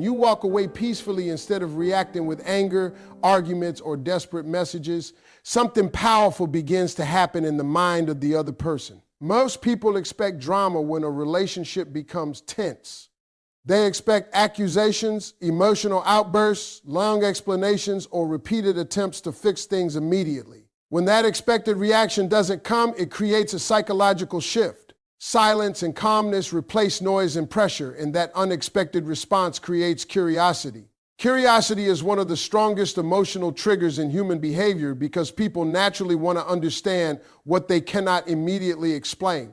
You walk away peacefully instead of reacting with anger, arguments, or desperate messages. Something powerful begins to happen in the mind of the other person. Most people expect drama when a relationship becomes tense. They expect accusations, emotional outbursts, long explanations, or repeated attempts to fix things immediately. When that expected reaction doesn't come, it creates a psychological shift. Silence and calmness replace noise and pressure, and that unexpected response creates curiosity. Curiosity is one of the strongest emotional triggers in human behavior because people naturally want to understand what they cannot immediately explain.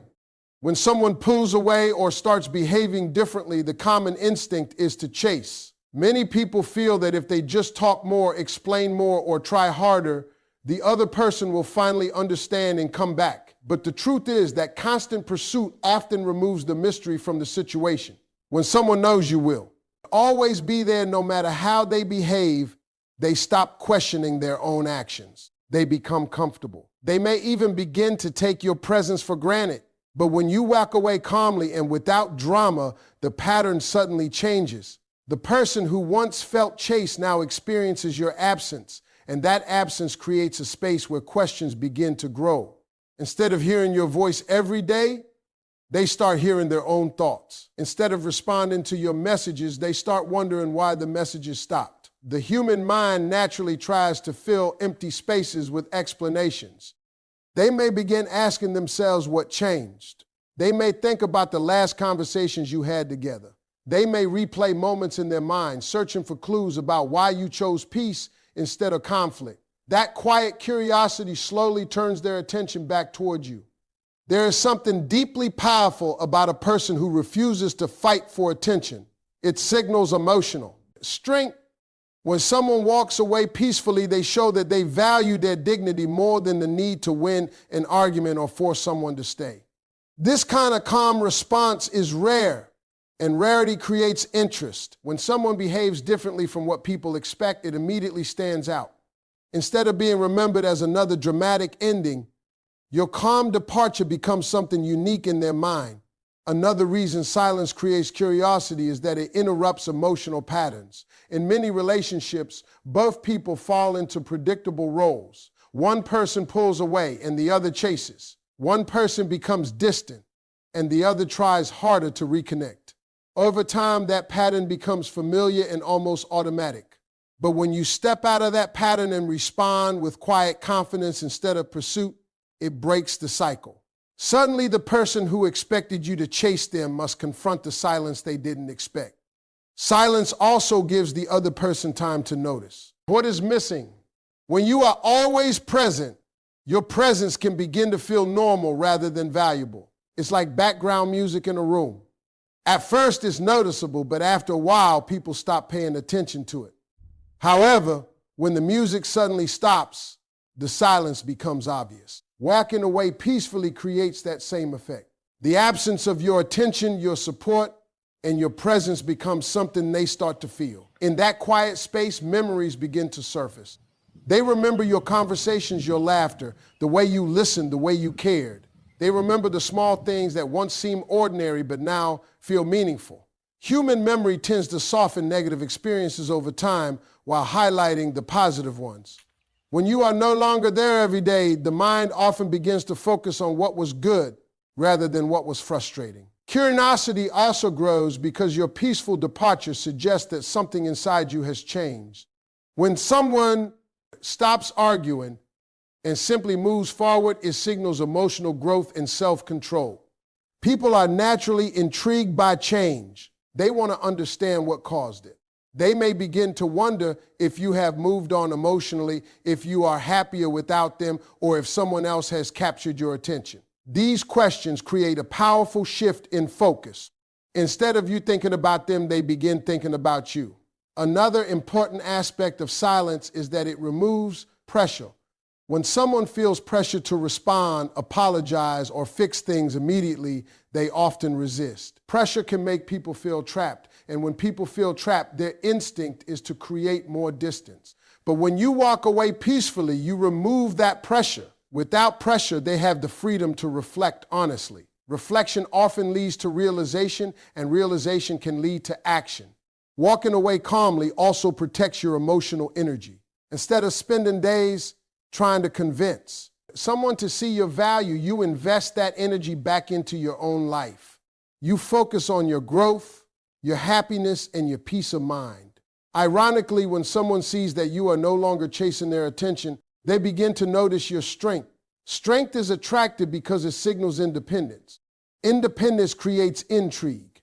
When someone pulls away or starts behaving differently, the common instinct is to chase. Many people feel that if they just talk more, explain more, or try harder, the other person will finally understand and come back. But the truth is that constant pursuit often removes the mystery from the situation. When someone knows you will always be there no matter how they behave, they stop questioning their own actions. They become comfortable. They may even begin to take your presence for granted. But when you walk away calmly and without drama, the pattern suddenly changes. The person who once felt chased now experiences your absence, and that absence creates a space where questions begin to grow. Instead of hearing your voice every day, they start hearing their own thoughts. Instead of responding to your messages, they start wondering why the messages stopped. The human mind naturally tries to fill empty spaces with explanations. They may begin asking themselves what changed. They may think about the last conversations you had together. They may replay moments in their mind, searching for clues about why you chose peace instead of conflict. That quiet curiosity slowly turns their attention back toward you. There is something deeply powerful about a person who refuses to fight for attention. It signals emotional strength. When someone walks away peacefully, they show that they value their dignity more than the need to win an argument or force someone to stay. This kind of calm response is rare, and rarity creates interest. When someone behaves differently from what people expect, it immediately stands out. Instead of being remembered as another dramatic ending, your calm departure becomes something unique in their mind. Another reason silence creates curiosity is that it interrupts emotional patterns. In many relationships, both people fall into predictable roles. One person pulls away and the other chases. One person becomes distant and the other tries harder to reconnect. Over time, that pattern becomes familiar and almost automatic. But when you step out of that pattern and respond with quiet confidence instead of pursuit, it breaks the cycle. Suddenly, the person who expected you to chase them must confront the silence they didn't expect. Silence also gives the other person time to notice. What is missing? When you are always present, your presence can begin to feel normal rather than valuable. It's like background music in a room. At first, it's noticeable, but after a while, people stop paying attention to it. However, when the music suddenly stops, the silence becomes obvious. Walking away peacefully creates that same effect. The absence of your attention, your support, and your presence becomes something they start to feel. In that quiet space, memories begin to surface. They remember your conversations, your laughter, the way you listened, the way you cared. They remember the small things that once seemed ordinary but now feel meaningful. Human memory tends to soften negative experiences over time while highlighting the positive ones. When you are no longer there every day, the mind often begins to focus on what was good rather than what was frustrating. Curiosity also grows because your peaceful departure suggests that something inside you has changed. When someone stops arguing and simply moves forward, it signals emotional growth and self-control. People are naturally intrigued by change. They want to understand what caused it. They may begin to wonder if you have moved on emotionally, if you are happier without them, or if someone else has captured your attention. These questions create a powerful shift in focus. Instead of you thinking about them, they begin thinking about you. Another important aspect of silence is that it removes pressure. When someone feels pressure to respond, apologize, or fix things immediately, they often resist. Pressure can make people feel trapped, and when people feel trapped, their instinct is to create more distance. But when you walk away peacefully, you remove that pressure. Without pressure, they have the freedom to reflect honestly. Reflection often leads to realization, and realization can lead to action. Walking away calmly also protects your emotional energy. Instead of spending days trying to convince someone to see your value, you invest that energy back into your own life. You focus on your growth, your happiness, and your peace of mind. Ironically, when someone sees that you are no longer chasing their attention, they begin to notice your strength. Strength is attractive because it signals independence. Independence creates intrigue.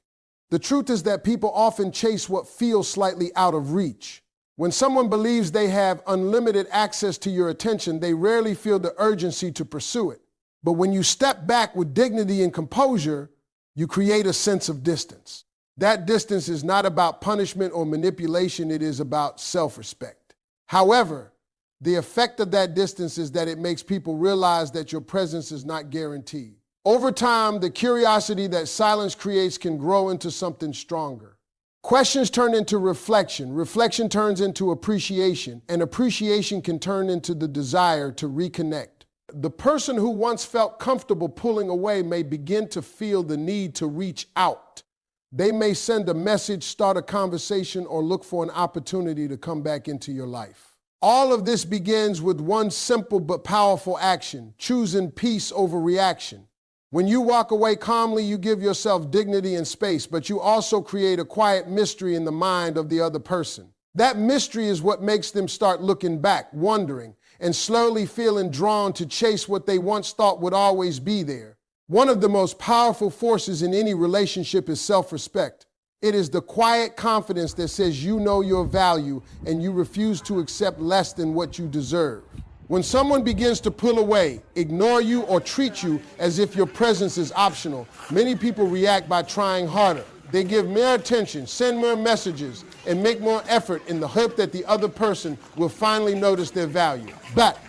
The truth is that people often chase what feels slightly out of reach. When someone believes they have unlimited access to your attention, they rarely feel the urgency to pursue it. But when you step back with dignity and composure, you create a sense of distance. That distance is not about punishment or manipulation, it is about self-respect. However, the effect of that distance is that it makes people realize that your presence is not guaranteed. Over time, the curiosity that silence creates can grow into something stronger. Questions turn into reflection. Reflection turns into appreciation, and appreciation can turn into the desire to reconnect. The person who once felt comfortable pulling away may begin to feel the need to reach out. They may send a message, start a conversation, or look for an opportunity to come back into your life. All of this begins with one simple but powerful action: choosing peace over reaction. When you walk away calmly, you give yourself dignity and space, but you also create a quiet mystery in the mind of the other person. That mystery is what makes them start looking back, wondering, and slowly feeling drawn to chase what they once thought would always be there. One of the most powerful forces in any relationship is self-respect. It is the quiet confidence that says you know your value and you refuse to accept less than what you deserve. When someone begins to pull away, ignore you, or treat you as if your presence is optional, many people react by trying harder. They give more attention, send more messages, and make more effort in the hope that the other person will finally notice their value. But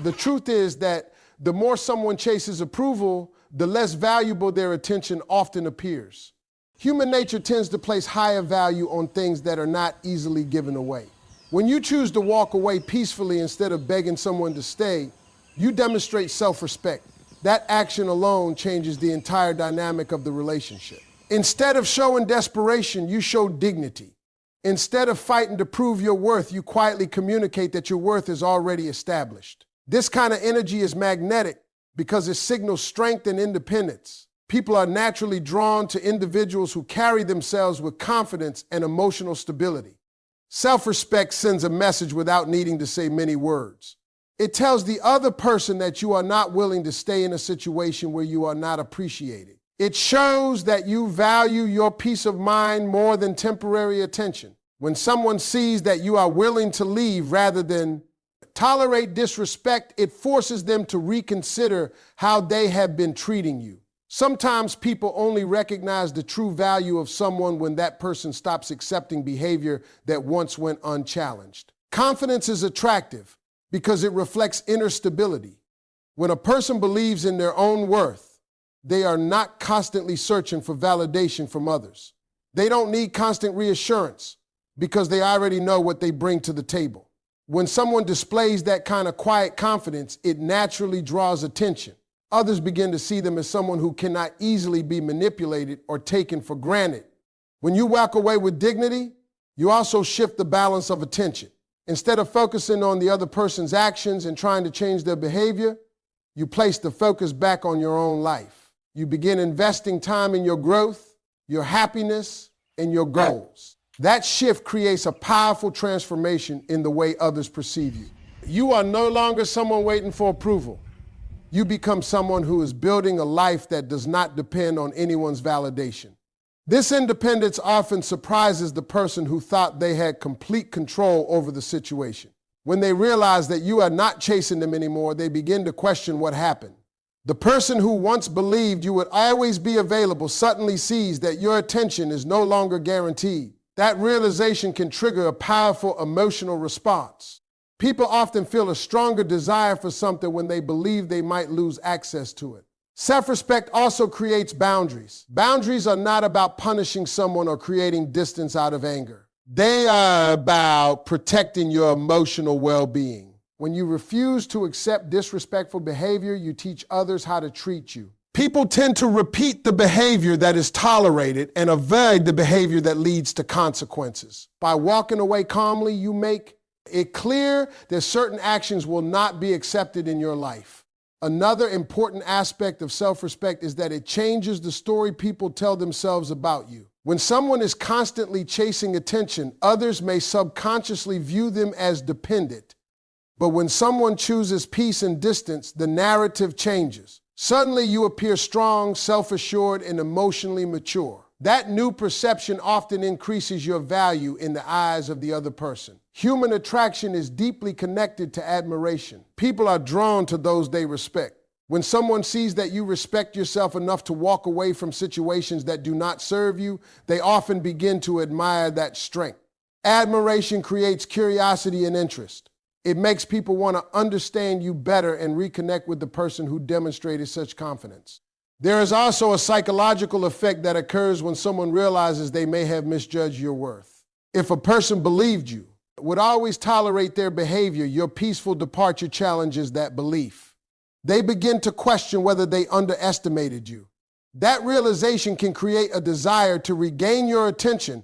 the truth is that the more someone chases approval, the less valuable their attention often appears. Human nature tends to place higher value on things that are not easily given away. When you choose to walk away peacefully instead of begging someone to stay, you demonstrate self-respect. That action alone changes the entire dynamic of the relationship. Instead of showing desperation, you show dignity. Instead of fighting to prove your worth, you quietly communicate that your worth is already established. This kind of energy is magnetic because it signals strength and independence. People are naturally drawn to individuals who carry themselves with confidence and emotional stability. Self-respect sends a message without needing to say many words. It tells the other person that you are not willing to stay in a situation where you are not appreciated. It shows that you value your peace of mind more than temporary attention. When someone sees that you are willing to leave rather than tolerate disrespect, it forces them to reconsider how they have been treating you. Sometimes people only recognize the true value of someone when that person stops accepting behavior that once went unchallenged. Confidence is attractive because it reflects inner stability. When a person believes in their own worth, they are not constantly searching for validation from others. They don't need constant reassurance because they already know what they bring to the table. When someone displays that kind of quiet confidence, it naturally draws attention. Others begin to see them as someone who cannot easily be manipulated or taken for granted. When you walk away with dignity, you also shift the balance of attention. Instead of focusing on the other person's actions and trying to change their behavior, you place the focus back on your own life. You begin investing time in your growth, your happiness, and your goals. That shift creates a powerful transformation in the way others perceive you. You are no longer someone waiting for approval. You become someone who is building a life that does not depend on anyone's validation. This independence often surprises the person who thought they had complete control over the situation. When they realize that you are not chasing them anymore, they begin to question what happened. The person who once believed you would always be available suddenly sees that your attention is no longer guaranteed. That realization can trigger a powerful emotional response. People often feel a stronger desire for something when they believe they might lose access to it. Self-respect also creates boundaries. Boundaries are not about punishing someone or creating distance out of anger. They are about protecting your emotional well-being. When you refuse to accept disrespectful behavior, you teach others how to treat you. People tend to repeat the behavior that is tolerated and avoid the behavior that leads to consequences. By walking away calmly, you make it clear that certain actions will not be accepted in your life. Another important aspect of self-respect is that it changes the story people tell themselves about you. When someone is constantly chasing attention, others may subconsciously view them as dependent. But when someone chooses peace and distance, the narrative changes. Suddenly you appear strong, self-assured, and emotionally mature. That new perception often increases your value in the eyes of the other person. Human attraction is deeply connected to admiration. People are drawn to those they respect. When someone sees that you respect yourself enough to walk away from situations that do not serve you, they often begin to admire that strength. Admiration creates curiosity and interest. It makes people want to understand you better and reconnect with the person who demonstrated such confidence. There is also a psychological effect that occurs when someone realizes they may have misjudged your worth. If a person believed you, would always tolerate their behavior, your peaceful departure challenges that belief. They begin to question whether they underestimated you. That realization can create a desire to regain your attention,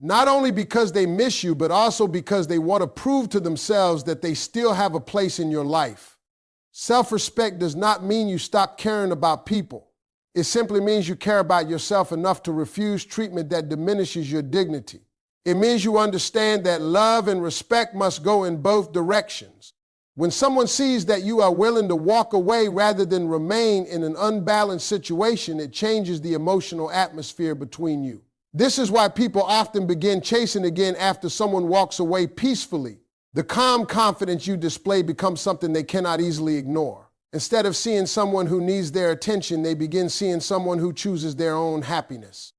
not only because they miss you, but also because they want to prove to themselves that they still have a place in your life. Self-respect does not mean you stop caring about people. It simply means you care about yourself enough to refuse treatment that diminishes your dignity. It means you understand that love and respect must go in both directions. When someone sees that you are willing to walk away rather than remain in an unbalanced situation, it changes the emotional atmosphere between you. This is why people often begin chasing again after someone walks away peacefully. The calm confidence you display becomes something they cannot easily ignore. Instead of seeing someone who needs their attention, they begin seeing someone who chooses their own happiness.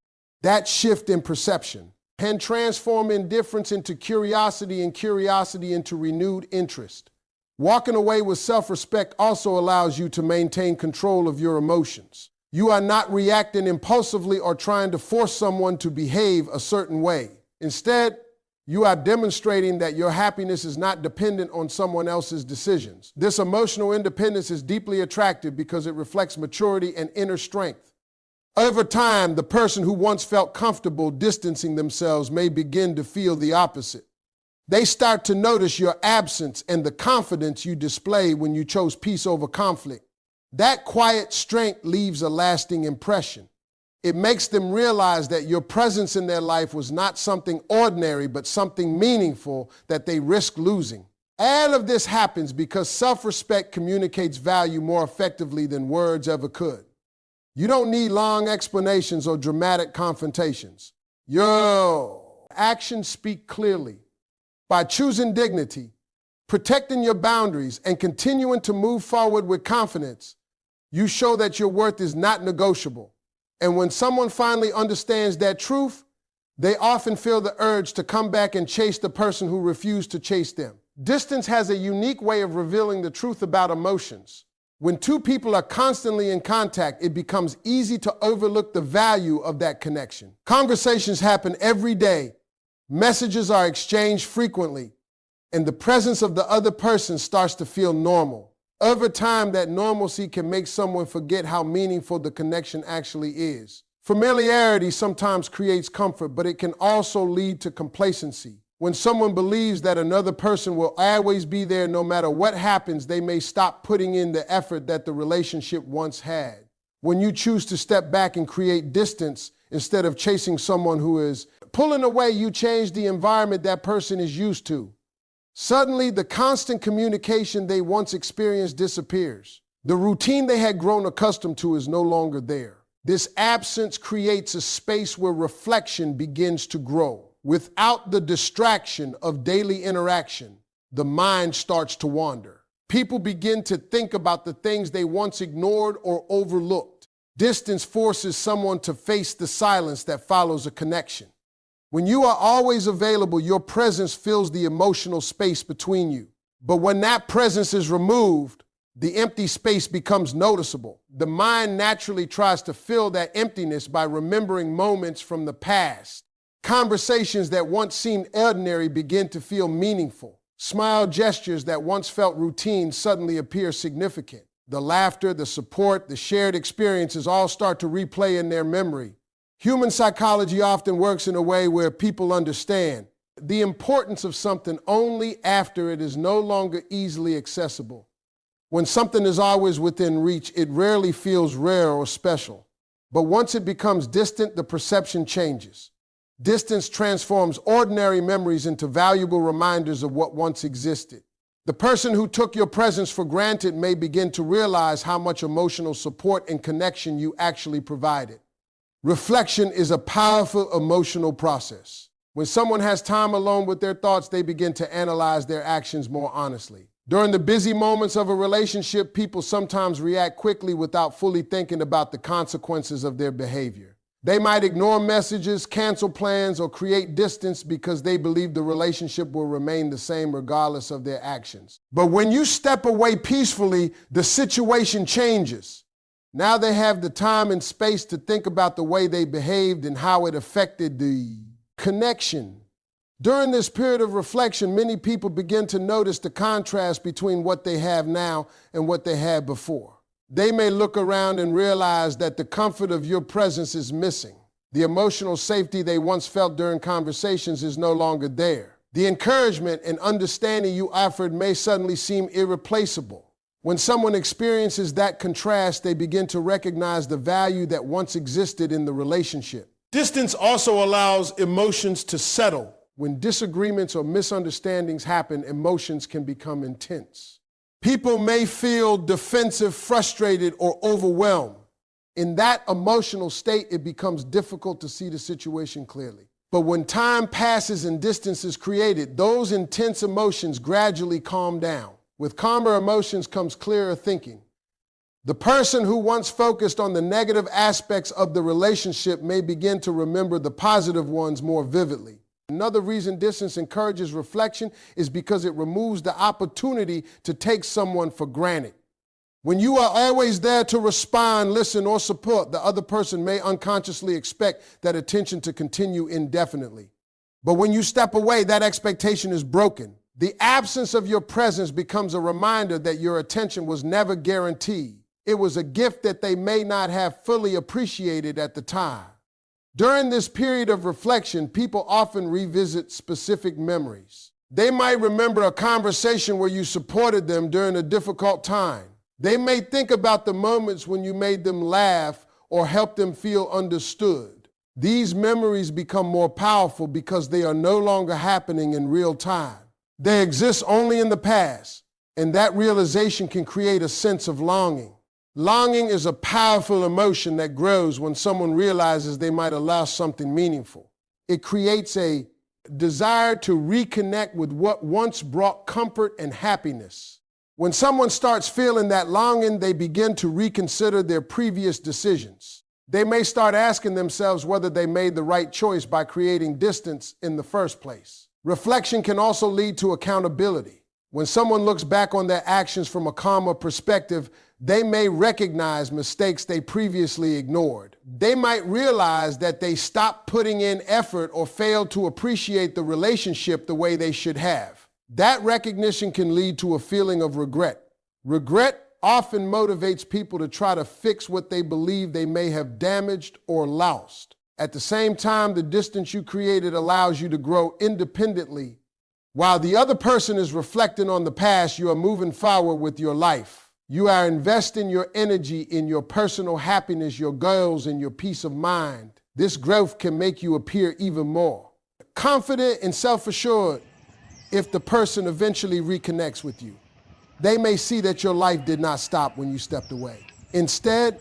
That shift in perception can transform indifference into curiosity and curiosity into renewed interest. Walking away with self-respect also allows you to maintain control of your emotions. You are not reacting impulsively or trying to force someone to behave a certain way. Instead, you are demonstrating that your happiness is not dependent on someone else's decisions. This emotional independence is deeply attractive because it reflects maturity and inner strength. Over time, the person who once felt comfortable distancing themselves may begin to feel the opposite. They start to notice your absence and the confidence you display when you chose peace over conflict. That quiet strength leaves a lasting impression. It makes them realize that your presence in their life was not something ordinary, but something meaningful that they risk losing. All of this happens because self-respect communicates value more effectively than words ever could. You don't need long explanations or dramatic confrontations. Your actions speak clearly. By choosing dignity, protecting your boundaries, and continuing to move forward with confidence, you show that your worth is not negotiable. And when someone finally understands that truth, they often feel the urge to come back and chase the person who refused to chase them. Distance has a unique way of revealing the truth about emotions. When two people are constantly in contact, it becomes easy to overlook the value of that connection. Conversations happen every day. Messages are exchanged frequently, and the presence of the other person starts to feel normal. Over time, that normalcy can make someone forget how meaningful the connection actually is. Familiarity sometimes creates comfort, but it can also lead to complacency. When someone believes that another person will always be there no matter what happens, they may stop putting in the effort that the relationship once had. When you choose to step back and create distance instead of chasing someone who is pulling away, you change the environment that person is used to. Suddenly, the constant communication they once experienced disappears. The routine they had grown accustomed to is no longer there. This absence creates a space where reflection begins to grow. Without the distraction of daily interaction, the mind starts to wander. People begin to think about the things they once ignored or overlooked. Distance forces someone to face the silence that follows a connection. When you are always available, your presence fills the emotional space between you. But when that presence is removed, the empty space becomes noticeable. The mind naturally tries to fill that emptiness by remembering moments from the past. Conversations that once seemed ordinary begin to feel meaningful. Smile gestures that once felt routine suddenly appear significant. The laughter, the support, the shared experiences all start to replay in their memory. Human psychology often works in a way where people understand the importance of something only after it is no longer easily accessible. When something is always within reach, it rarely feels rare or special. But once it becomes distant, the perception changes. Distance transforms ordinary memories into valuable reminders of what once existed. The person who took your presence for granted may begin to realize how much emotional support and connection you actually provided. Reflection is a powerful emotional process. When someone has time alone with their thoughts, they begin to analyze their actions more honestly. During the busy moments of a relationship, people sometimes react quickly without fully thinking about the consequences of their behavior. They might ignore messages, cancel plans, or create distance because they believe the relationship will remain the same regardless of their actions. But when you step away peacefully, the situation changes. Now they have the time and space to think about the way they behaved and how it affected the connection. During this period of reflection, many people begin to notice the contrast between what they have now and what they had before. They may look around and realize that the comfort of your presence is missing. The emotional safety they once felt during conversations is no longer there. The encouragement and understanding you offered may suddenly seem irreplaceable. When someone experiences that contrast, they begin to recognize the value that once existed in the relationship. Distance also allows emotions to settle. When disagreements or misunderstandings happen, emotions can become intense. People may feel defensive, frustrated, or overwhelmed. In that emotional state, it becomes difficult to see the situation clearly. But when time passes and distance is created, those intense emotions gradually calm down. With calmer emotions comes clearer thinking. The person who once focused on the negative aspects of the relationship may begin to remember the positive ones more vividly. Another reason distance encourages reflection is because it removes the opportunity to take someone for granted. When you are always there to respond, listen, or support, the other person may unconsciously expect that attention to continue indefinitely. But when you step away, that expectation is broken. The absence of your presence becomes a reminder that your attention was never guaranteed. It was a gift that they may not have fully appreciated at the time. During this period of reflection, people often revisit specific memories. They might remember a conversation where you supported them during a difficult time. They may think about the moments when you made them laugh or helped them feel understood. These memories become more powerful because they are no longer happening in real time. They exist only in the past, and that realization can create a sense of longing. Longing is a powerful emotion that grows when someone realizes they might have lost something meaningful. It creates a desire to reconnect with what once brought comfort and happiness. When someone starts feeling that longing, they begin to reconsider their previous decisions. They may start asking themselves whether they made the right choice by creating distance in the first place. Reflection can also lead to accountability. When someone looks back on their actions from a calmer perspective, they may recognize mistakes they previously ignored. They might realize that they stopped putting in effort or failed to appreciate the relationship the way they should have. That recognition can lead to a feeling of regret. Regret often motivates people to try to fix what they believe they may have damaged or lost. At the same time, the distance you created allows you to grow independently. While the other person is reflecting on the past, you are moving forward with your life. You are investing your energy in your personal happiness, your goals, and your peace of mind. This growth can make you appear even more confident and self-assured if the person eventually reconnects with you. They may see that your life did not stop when you stepped away. Instead,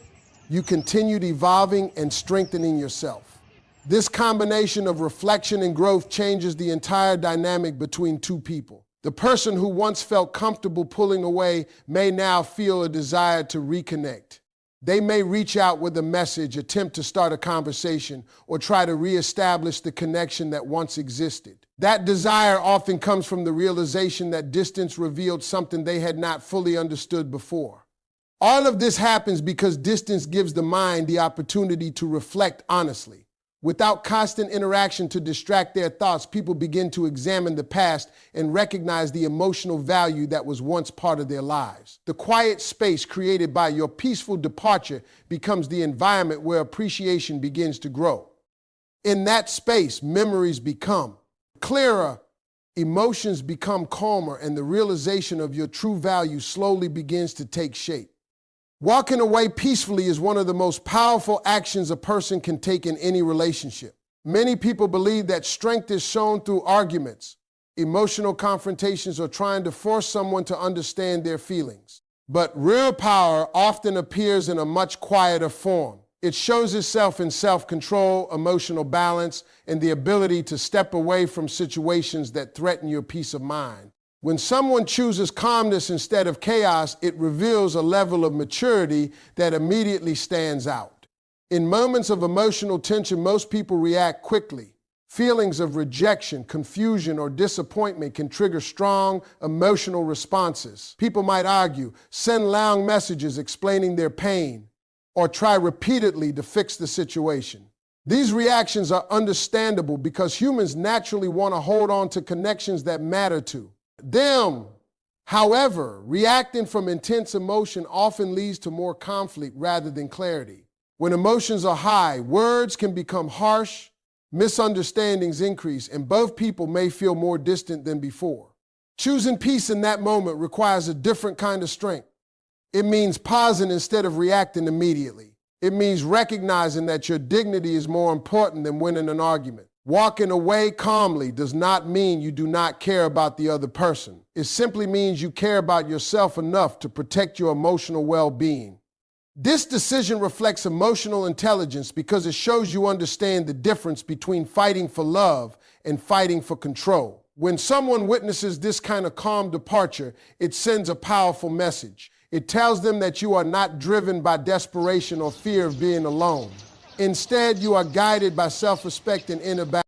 you continued evolving and strengthening yourself. This combination of reflection and growth changes the entire dynamic between two people. The person who once felt comfortable pulling away may now feel a desire to reconnect. They may reach out with a message, attempt to start a conversation, or try to reestablish the connection that once existed. That desire often comes from the realization that distance revealed something they had not fully understood before. All of this happens because distance gives the mind the opportunity to reflect honestly. Without constant interaction to distract their thoughts, people begin to examine the past and recognize the emotional value that was once part of their lives. The quiet space created by your peaceful departure becomes the environment where appreciation begins to grow. In that space, memories become clearer, emotions become calmer, and the realization of your true value slowly begins to take shape. Walking away peacefully is one of the most powerful actions a person can take in any relationship. Many people believe that strength is shown through arguments, emotional confrontations, or trying to force someone to understand their feelings. But real power often appears in a much quieter form. It shows itself in self-control, emotional balance, and the ability to step away from situations that threaten your peace of mind. When someone chooses calmness instead of chaos, it reveals a level of maturity that immediately stands out. In moments of emotional tension, most people react quickly. Feelings of rejection, confusion, or disappointment can trigger strong emotional responses. People might argue, send long messages explaining their pain, or try repeatedly to fix the situation. These reactions are understandable because humans naturally want to hold on to connections that matter to them. However, reacting from intense emotion often leads to more conflict rather than clarity. When emotions are high, words can become harsh, misunderstandings increase, and both people may feel more distant than before. Choosing peace in that moment requires a different kind of strength. It means pausing instead of reacting immediately. It means recognizing that your dignity is more important than winning an argument. Walking away calmly does not mean you do not care about the other person. It simply means you care about yourself enough to protect your emotional well-being. This decision reflects emotional intelligence because it shows you understand the difference between fighting for love and fighting for control. When someone witnesses this kind of calm departure, it sends a powerful message. It tells them that you are not driven by desperation or fear of being alone. Instead, you are guided by self-respect and inner balance.